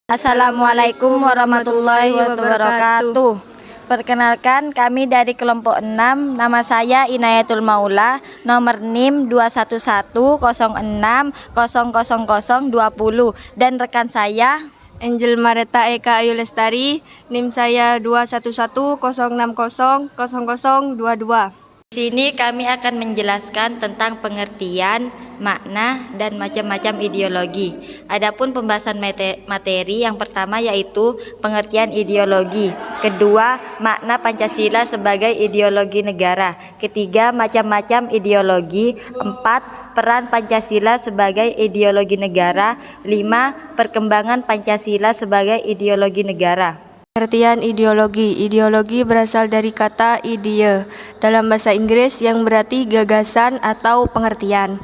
Assalamualaikum warahmatullahi wabarakatuh. Perkenalkan, kami dari kelompok 6. Nama saya Inayatul Maula, nomor NIM 21106000020, dan rekan saya Angel Mareta Eka Ayu Lestari, NIM saya 21106000022. Di sini kami akan menjelaskan tentang pengertian, makna, dan macam-macam ideologi. Adapun pembahasan materi yang pertama yaitu pengertian ideologi. Kedua, makna Pancasila sebagai ideologi negara. Ketiga, macam-macam ideologi. Empat, peran Pancasila sebagai ideologi negara. Lima, perkembangan Pancasila sebagai ideologi negara. Pengertian ideologi. Ideologi berasal dari kata idea dalam bahasa Inggris yang berarti gagasan atau pengertian.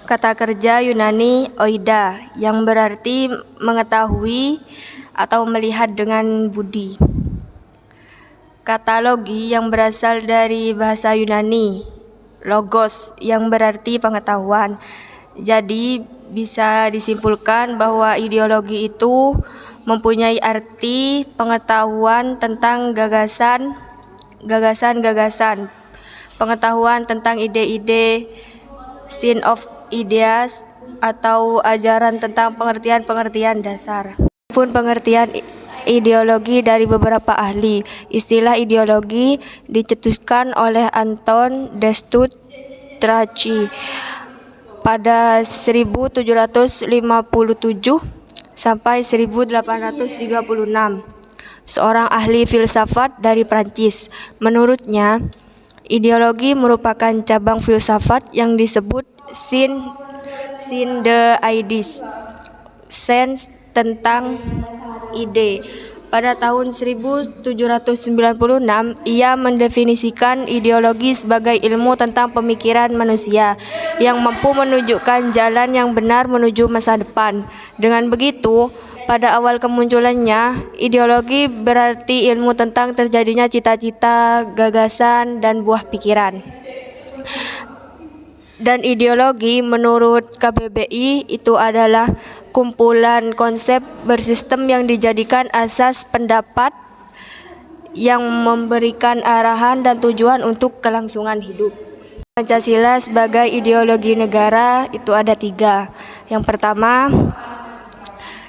Kata kerja Yunani oida yang berarti mengetahui atau melihat dengan budi. Kata logi yang berasal dari bahasa Yunani logos yang berarti pengetahuan. Jadi bisa disimpulkan bahwa ideologi itu mempunyai arti pengetahuan tentang gagasan, pengetahuan tentang ide-ide, scene of ideas, atau ajaran tentang pengertian-pengertian dasar. Pun pengertian ideologi dari beberapa ahli. Istilah ideologi dicetuskan oleh Anton Destutt Tracy pada 1757 sampai 1836, seorang ahli filsafat dari Prancis. Menurutnya, ideologi merupakan cabang filsafat yang disebut science de ideas, sains tentang ide. Pada tahun 1796, ia mendefinisikan ideologi sebagai ilmu tentang pemikiran manusia yang mampu menunjukkan jalan yang benar menuju masa depan. Dengan begitu, pada awal kemunculannya, ideologi berarti ilmu tentang terjadinya cita-cita, gagasan, dan buah pikiran. Dan ideologi menurut KBBI itu adalah kumpulan konsep bersistem yang dijadikan asas pendapat yang memberikan arahan dan tujuan untuk kelangsungan hidup. Pancasila sebagai ideologi negara itu ada 3. Yang pertama,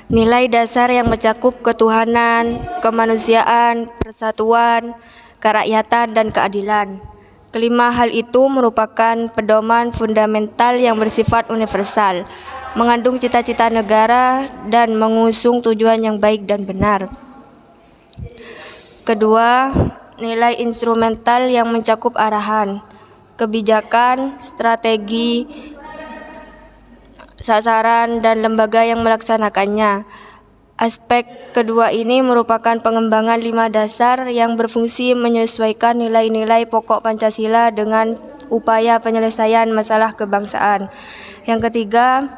nilai dasar yang mencakup ketuhanan, kemanusiaan, persatuan, kerakyatan, dan keadilan. Kelima hal itu merupakan pedoman fundamental yang bersifat universal, mengandung cita-cita negara, dan mengusung tujuan yang baik dan benar. Kedua, nilai instrumental yang mencakup arahan, kebijakan, strategi, sasaran, dan lembaga yang melaksanakannya. Aspek kedua ini merupakan pengembangan 5 dasar yang berfungsi menyesuaikan nilai-nilai pokok Pancasila dengan upaya penyelesaian masalah kebangsaan. Yang ketiga,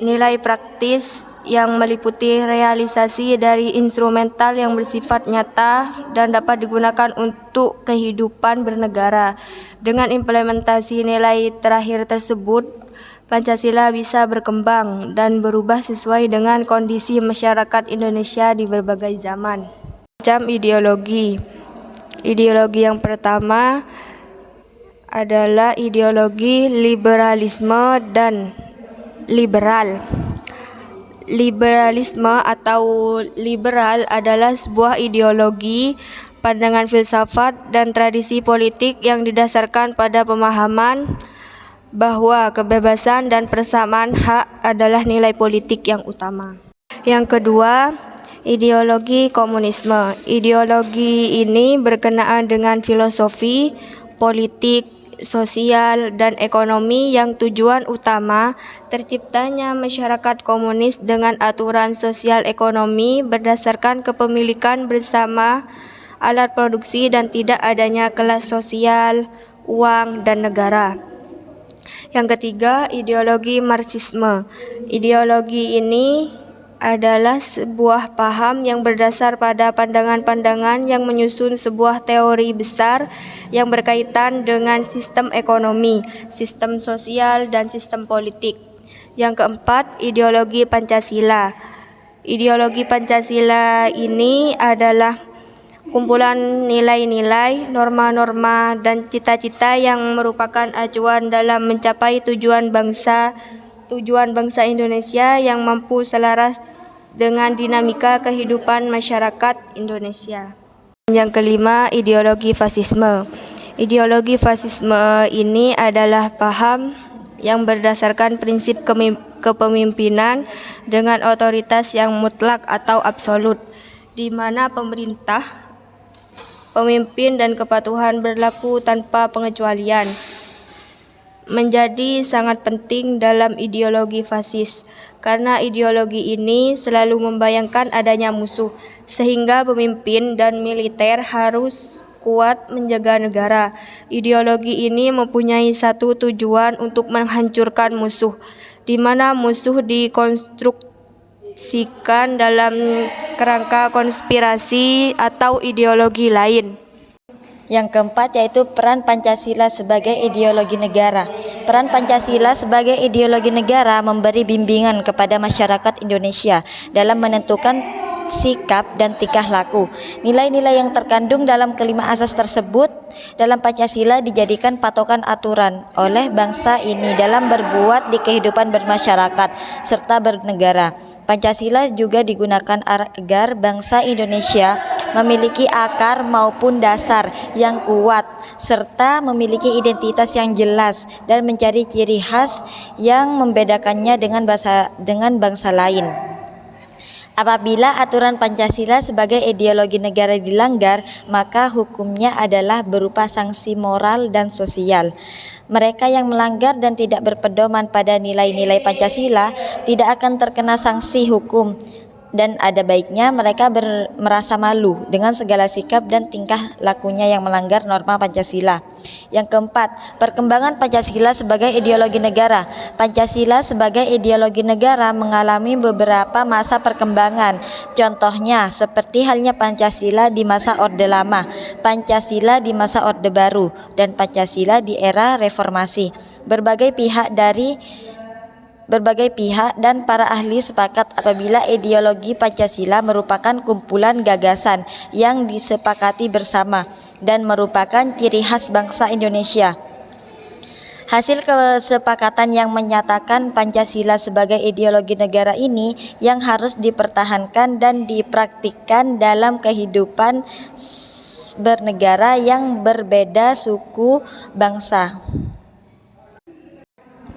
nilai praktis yang meliputi realisasi dari instrumental yang bersifat nyata dan dapat digunakan untuk kehidupan bernegara. Dengan implementasi nilai terakhir tersebut, Pancasila bisa berkembang dan berubah sesuai dengan kondisi masyarakat Indonesia di berbagai zaman. Macam ideologi. Ideologi yang pertama adalah ideologi liberalisme dan liberal. Liberalisme atau liberal adalah sebuah ideologi, pandangan filsafat, dan tradisi politik yang didasarkan pada pemahaman bahwa kebebasan dan persamaan hak adalah nilai politik yang utama. Yang kedua, ideologi komunisme. Ideologi ini berkenaan dengan filosofi, politik, sosial, dan ekonomi yang tujuan utama terciptanya masyarakat komunis dengan aturan sosial ekonomi berdasarkan kepemilikan bersama alat produksi dan tidak adanya kelas sosial, uang, dan negara. Yang ketiga, ideologi Marxisme. Ideologi ini adalah sebuah paham yang berdasar pada pandangan-pandangan yang menyusun sebuah teori besar yang berkaitan dengan sistem ekonomi, sistem sosial, dan sistem politik. Yang keempat, ideologi Pancasila. Ideologi Pancasila ini adalah kumpulan nilai-nilai, norma-norma, dan cita-cita yang merupakan acuan dalam mencapai tujuan bangsa Indonesia yang mampu selaras dengan dinamika kehidupan masyarakat Indonesia. Yang kelima, ideologi fasisme. Ideologi fasisme ini adalah paham yang berdasarkan prinsip kepemimpinan dengan otoritas yang mutlak atau absolut, di mana pemerintah, pemimpin, dan kepatuhan berlaku tanpa pengecualian. Menjadi sangat penting dalam ideologi fasis, karena ideologi ini selalu membayangkan adanya musuh, sehingga pemimpin dan militer harus kuat menjaga negara. Ideologi ini mempunyai satu tujuan untuk menghancurkan musuh, di mana musuh dikonstruksikan dalam kerangka konspirasi atau ideologi lain. Yang keempat yaitu peran Pancasila sebagai ideologi negara. Peran Pancasila sebagai ideologi negara memberi bimbingan kepada masyarakat Indonesia dalam menentukan sikap dan tingkah laku. Nilai-nilai yang terkandung dalam kelima asas tersebut dalam Pancasila dijadikan patokan aturan oleh bangsa ini dalam berbuat di kehidupan bermasyarakat serta bernegara. Pancasila juga digunakan agar bangsa Indonesia memiliki akar maupun dasar yang kuat serta memiliki identitas yang jelas dan mencari ciri khas yang membedakannya dengan bangsa lain. Apabila aturan Pancasila sebagai ideologi negara dilanggar, maka hukumnya adalah berupa sanksi moral dan sosial. Mereka yang melanggar dan tidak berpedoman pada nilai-nilai Pancasila tidak akan terkena sanksi hukum, dan ada baiknya mereka merasa malu dengan segala sikap dan tingkah lakunya yang melanggar norma Pancasila. Yang keempat, perkembangan Pancasila sebagai ideologi negara. Pancasila sebagai ideologi negara mengalami beberapa masa perkembangan. Contohnya seperti halnya Pancasila di masa Orde Lama, Pancasila di masa Orde Baru, dan Pancasila di era Reformasi. Berbagai pihak dan para ahli sepakat apabila ideologi Pancasila merupakan kumpulan gagasan yang disepakati bersama dan merupakan ciri khas bangsa Indonesia. Hasil kesepakatan yang menyatakan Pancasila sebagai ideologi negara ini yang harus dipertahankan dan dipraktikkan dalam kehidupan bernegara yang berbeda suku bangsa.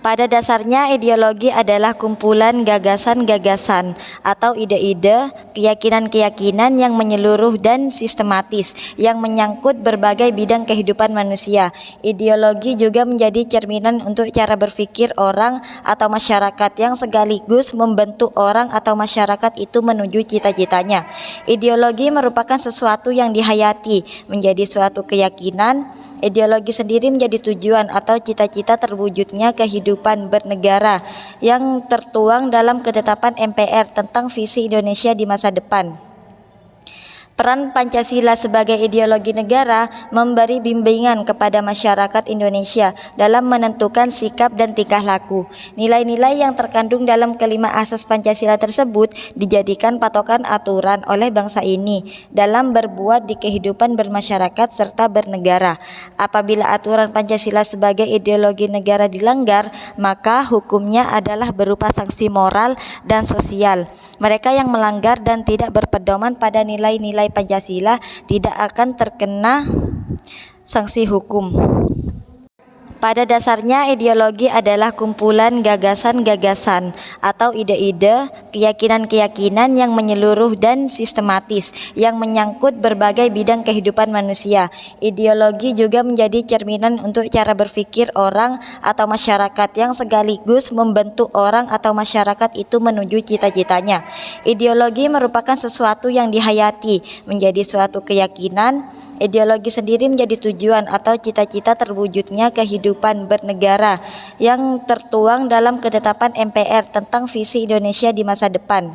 Pada dasarnya ideologi adalah kumpulan gagasan-gagasan atau ide-ide, keyakinan-keyakinan yang menyeluruh dan sistematis yang menyangkut berbagai bidang kehidupan manusia. Ideologi juga menjadi cerminan untuk cara berpikir orang atau masyarakat yang sekaligus membentuk orang atau masyarakat itu menuju cita-citanya. Ideologi merupakan sesuatu yang dihayati menjadi suatu keyakinan. Ideologi sendiri menjadi tujuan atau cita-cita terwujudnya kehidupan bernegara yang tertuang dalam ketetapan MPR tentang visi Indonesia di masa depan. Peran Pancasila sebagai ideologi negara memberi bimbingan kepada masyarakat Indonesia dalam menentukan sikap dan tingkah laku. Nilai-nilai yang terkandung dalam kelima asas Pancasila tersebut dijadikan patokan aturan oleh bangsa ini dalam berbuat di kehidupan bermasyarakat serta bernegara. Apabila aturan Pancasila sebagai ideologi negara dilanggar, maka hukumnya adalah berupa sanksi moral dan sosial. Mereka yang melanggar dan tidak berpedoman pada nilai-nilai Pancasila tidak akan terkena sanksi hukum. Pada dasarnya ideologi adalah kumpulan gagasan-gagasan atau ide-ide, keyakinan-keyakinan yang menyeluruh dan sistematis yang menyangkut berbagai bidang kehidupan manusia. Ideologi juga menjadi cerminan untuk cara berpikir orang atau masyarakat yang sekaligus membentuk orang atau masyarakat itu menuju cita-citanya. Ideologi merupakan sesuatu yang dihayati menjadi suatu keyakinan. Ideologi sendiri menjadi tujuan atau cita-cita terwujudnya kehidupan bernegara yang tertuang dalam ketetapan MPR tentang visi Indonesia di masa depan.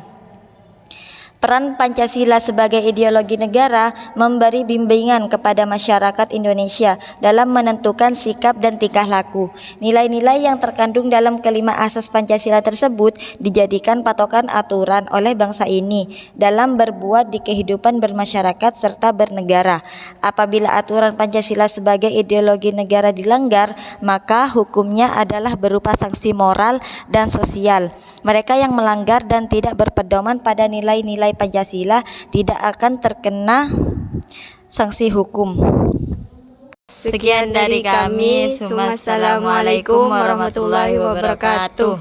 Peran Pancasila sebagai ideologi negara memberi bimbingan kepada masyarakat Indonesia dalam menentukan sikap dan tingkah laku. Nilai-nilai yang terkandung dalam kelima asas Pancasila tersebut dijadikan patokan aturan oleh bangsa ini dalam berbuat di kehidupan bermasyarakat serta bernegara. Apabila aturan Pancasila sebagai ideologi negara dilanggar, maka hukumnya adalah berupa sanksi moral dan sosial. Mereka yang melanggar dan tidak berpedoman pada nilai-nilai Pancasila tidak akan terkena sanksi hukum. Sekian dari kami. Wassalamualaikum warahmatullahi wabarakatuh.